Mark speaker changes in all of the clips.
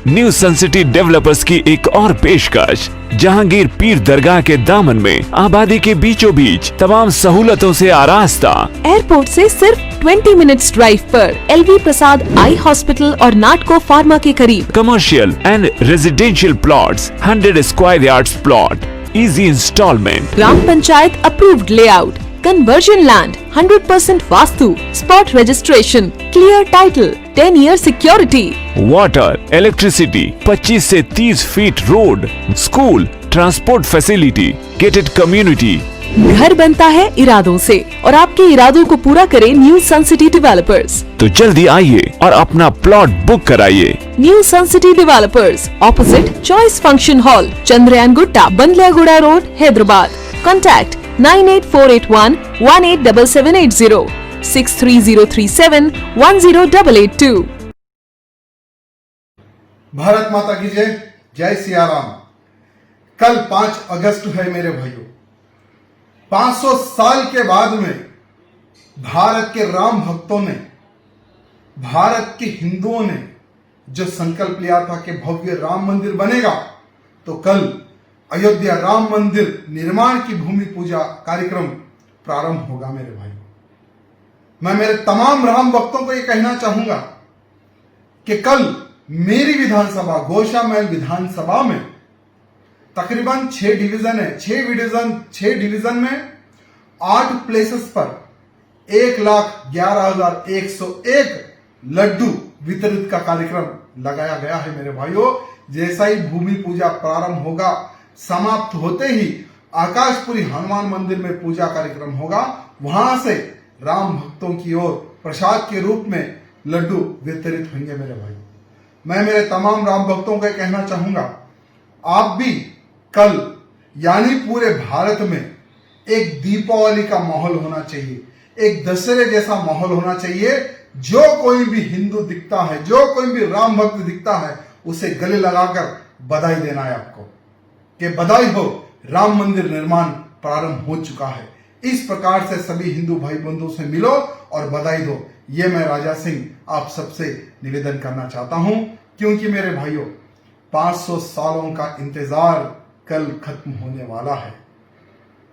Speaker 1: New sun city developers की एक और पेशकश। जहांगीर पीर दरगाह के दामन में आबादी के बीचों बीच तमाम सहूलतों से आरास्ता।
Speaker 2: एयरपोर्ट से सिर्फ 20 मिनट्स ड्राइव पर LV प्रसाद आई हॉस्पिटल और नाटको फार्मा के करीब।
Speaker 1: Commercial and residential plots, 100 square yards plot, easy installment.
Speaker 2: Gram panchayat approved layout, conversion land, 100% vastu, spot registration, clear title, 10 year security,
Speaker 1: water, electricity, 25 से 30 feet road, school, transport facility, gated community.
Speaker 2: घर बनता है इरादों से और आपके इरादों को पूरा करे न्यू सन सिटी डेवलपर्स।
Speaker 1: तो जल्दी आइए और अपना प्लॉट बुक कराइए।
Speaker 2: New sun city developers, opposite choice function hall, Chandrayangutta, Bandlaguda road, Hyderabad. Contact 9848118780, 63037108882।
Speaker 3: Bharat माता की जय, जय सिया राम। कल 5 अगस्त है मेरे भाइयों। 500 साल के बाद में भारत के राम भक्तों ने, भारत के हिंदुओं ने जो संकल्प लिया था कि भव्य राम मंदिर बनेगा, तो कल अयोध्या राम मंदिर निर्माण की भूमि पूजा कार्यक्रम प्रारंभ होगा मेरे भाइयों। मैं मेरे तमाम राम भक्तों को यह कहना चाहूंगा कि कल मेरी विधानसभा गोशामहल विधानसभा में तकरीबन 6 डिवीजन है। 6 डिवीजन में 8 प्लेसेस पर 1,11,101 लड्डू वितरित का कार्यक्रम लगाया गया है मेरे भाइयों। जैसा ही भूमि पूजा प्रारंभ होगा, समाप्त होते ही आकाशपुरी हनुमान मंदिर में पूजा कार्यक्रम होगा। वहां से राम भक्तों की ओर प्रसाद के रूप में लड्डू वितरित होंगे मेरे भाई। मैं मेरे तमाम राम भक्तों को कहना चाहूंगा, आप भी कल यानी पूरे भारत में एक दीपावली का माहौल होना चाहिए, एक दशहरे जैसा माहौल होना चाहिए। जो कोई भी हिंदू दिखता है, जो कोई भी राम भक्त दिखता है, उसे गले लगाकर बधाई देना है आपको कि बधाई हो, राम मंदिर निर्माण प्रारंभ हो चुका है। इस प्रकार से सभी हिंदू भाई बंधुओं से मिलो और बधाई दो। ये मैं राजा सिंह आप सबसे निवेदन करना चाहता हूं, क्योंकि मेरे भाइयों 500 सालों का इंतजार कल खत्म होने वाला है।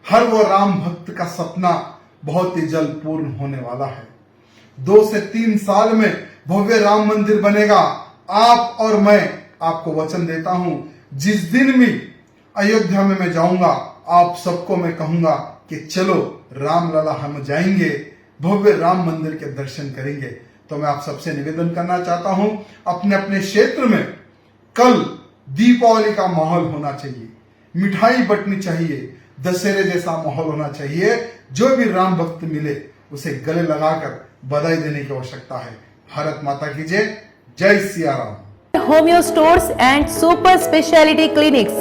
Speaker 3: हर वो राम भक्त का सपना बहुत ही जल्द पूर्ण होने वाला है। 2 से 3 साल में भव्य राम मंदिर बनेगा। आप और मैं आपको वचन देता हूं, जिस दिन भी अयोध्या में मैं जाऊंगा, आप सबको मैं कहूंगा कि चलो रामलला हम जाएंगे, भव्य राम मंदिर के दर्शन करेंगे। तो मैं आप सबसे निवेदन करना चाहता हूं, अपने अपने क्षेत्र में कल दीपावली का माहौल होना चाहिए, मिठाई बंटनी चाहिए, दशहरे जैसा माहौल होना चाहिए। जो भी राम भक्त मिले उसे गले लगाकर बधाई देने की आवश्यकता है। भारत माता की जय, जय Siya Ram.
Speaker 4: Homeo stores and super speciality clinics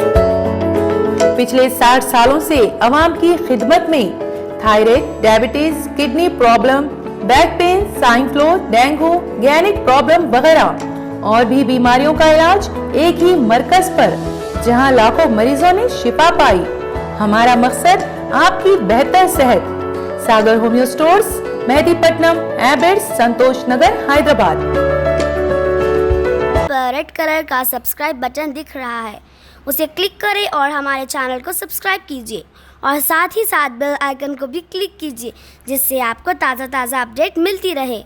Speaker 4: पिछले 60 सालों से आवाम की खिदमत में thyroid, diabetes, kidney problem, back pain, swine flu, dengue, gynaec problem वगैरह और भी बीमारियों का इलाज एक ही मरकज पर, जहां लाखों मरीजों ने शिफा पाई। हमारा मकसद आपकी बेहतर सेहत। सागर होम्यो स्टोर्स, मेहदीपट्टनम, एबेट्स, संतोष नगर, हैदराबाद।
Speaker 5: रेड कलर का सब्सक्राइब बटन दिख रहा है, उसे क्लिक करें और हमारे चैनल को सब्सक्राइब कीजिए और साथ ही साथ बेल आइकन को भी क्लिक कीजिए, जिससे आपको ताज़ा अपडेट मिलती रहे।